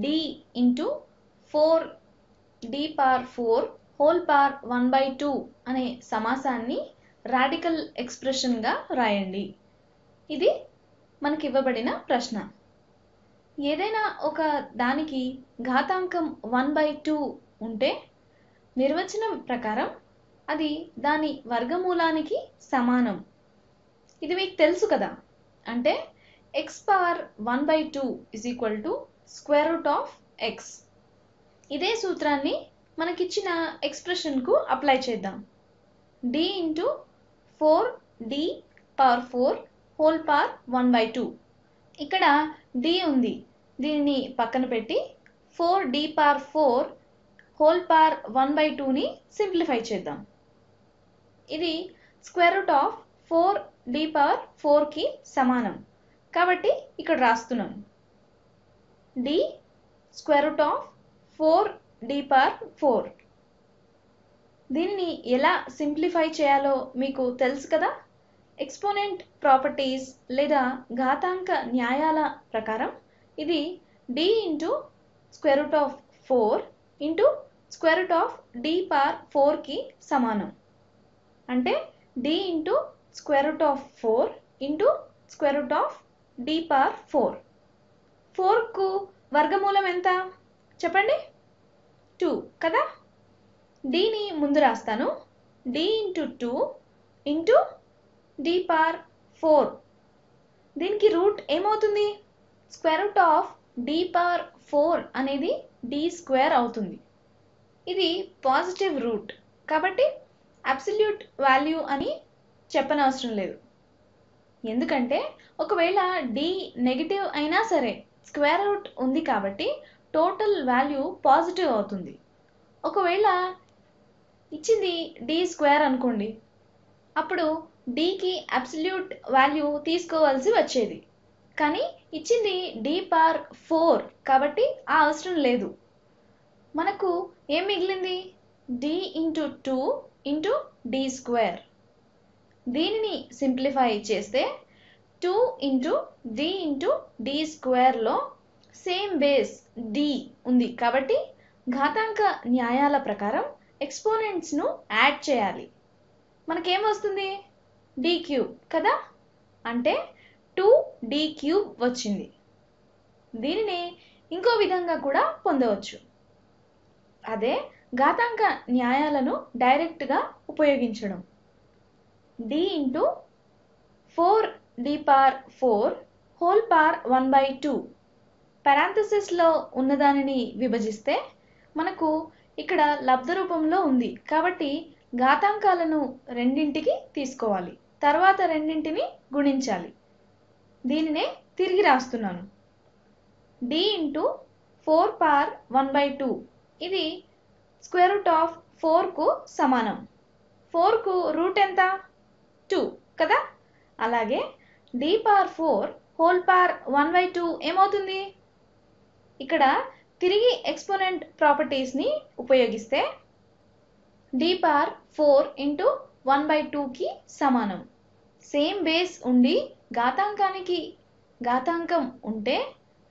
D into 4d power 4 whole power 1/2 అనే సమాసాన్ని radical ఎక్స్ప్రెషన్గా రాయండి. ఇది మనకి ఇవ్వబడిన ప్రశ్న. ఏదైనా ఒక దానికి ఘాతాంకం 1/2 ఉంటే నిర్వచనం ప్రకారం అది దాని వర్గమూలానికి సమానం. ఇది మీకు తెలుసు కదా. అంటే x power 1/2 is equal to square root of x. ఇదే సూత్రాన్ని మనకిచ్చిన ఎక్స్ప్రెషన్కు అప్లై చేద్దాం. d into 4d power 4 whole power 1/2. ఇక్కడ d ఉంది, దీనిని పక్కన పెట్టి 4d పవర్ 4 హోల్ పవర్ 1/2ని సింప్లిఫై చేద్దాం. ఇది square root of 4d power 4కి సమానం కాబట్టి ఇక్కడ రాస్తున్నాను. d square root of 4d power 4. దీనిని ఎలా సింప్లిఫై చేయాలో మీకు తెలుసు కదా. ఎక్స్పోనెంట్ ప్రాపర్టీస్ లేదా ఘాతాంక న్యాయాల ప్రకారం ఇది d into square root of 4 into square root of d power 4కి సమానం. అంటే d into square root of 4 into square root of d power 4. 4కు వర్గమూలం ఎంత చెప్పండి? 2 కదా. dని ముందు రాస్తాను. d into 2 into d power 4. దీనికి రూట్ ఏమవుతుంది? Square root of d power 4 అనేది d స్క్వేర్ అవుతుంది. ఇది పాజిటివ్ రూట్ కాబట్టి అబ్సల్యూట్ వాల్యూ అని చెప్పనవసరం లేదు. ఎందుకంటే ఒకవేళ d నెగిటివ్ అయినా సరే స్క్వేర్ రూట్ ఉంది కాబట్టి టోటల్ వాల్యూ పాజిటివ్ అవుతుంది. ఒకవేళ ఇచ్చింది d స్క్వేర్ అనుకోండి, అప్పుడు dకి అబ్సల్యూట్ వాల్యూ తీసుకోవాల్సి వచ్చేది. కానీ ఇచ్చింది d పవర్ 4 కాబట్టి ఆ అవసరం లేదు. మనకు ఏం మిగిలింది? d into 2 into d square. దీనిని సింప్లిఫై చేస్తే 2 ఇంటూ d ఇంటూ d స్క్వేర్లో సేమ్ బేస్ d ఉంది కాబట్టి ఘాతాంక న్యాయాల ప్రకారం ఎక్స్పోనెంట్స్ను యాడ్ చేయాలి. మనకేం వస్తుంది? d క్యూబ్ కదా. అంటే 2d క్యూబ్ వచ్చింది. దీనిని ఇంకో విధంగా కూడా పొందవచ్చు. అదే ఘాతాంక న్యాయాలను డైరెక్ట్గా ఉపయోగించడం. d into 4d power 4 whole power 1/2 పారాంథసిస్లో ఉన్నదానిని విభజిస్తే మనకు ఇక్కడ లబ్ధ రూపంలో ఉంది కాబట్టి ఘాతాంకాలను రెండింటికి తీసుకోవాలి, తర్వాత రెండింటిని గుణించాలి. దీనినే తిరిగి రాస్తున్నాను. d ఇంటూ 4 పవర్ 1/2 ఇది స్క్వేర్ రూట్ ఆఫ్ 4కు సమానం. 4కు రూట్ ఎంత? 2 కదా. అలాగే d పవర్ 4 హోల్ పవర్ 1/2 ఏమవుతుంది? ఇక్కడ తిరిగి ఎక్స్పోనెంట్ ప్రాపర్టీస్ని ఉపయోగిస్తే d పవర్ 4 ఇంటూ 1/2కి సమానం. సేమ్ బేస్ ఉండి ఘాతాంకానికి ఘాతాంకం ఉంటే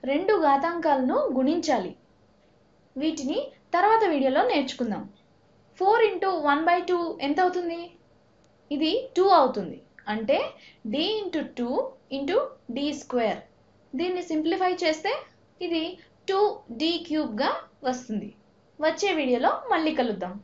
రెండు ఘాతాంకాలను గుణించాలి. వీటిని తర్వాత వీడియోలో నేర్చుకుందాం. 4 ఇంటూ 1/2 ఎంత అవుతుంది? ఇది 2 అవుతుంది. అంటే d into 2 into d square. దీన్ని సింప్లిఫై చేస్తే ఇది 2d క్యూబ్గా వస్తుంది. వచ్చే వీడియోలో మళ్ళీ కలుద్దాం.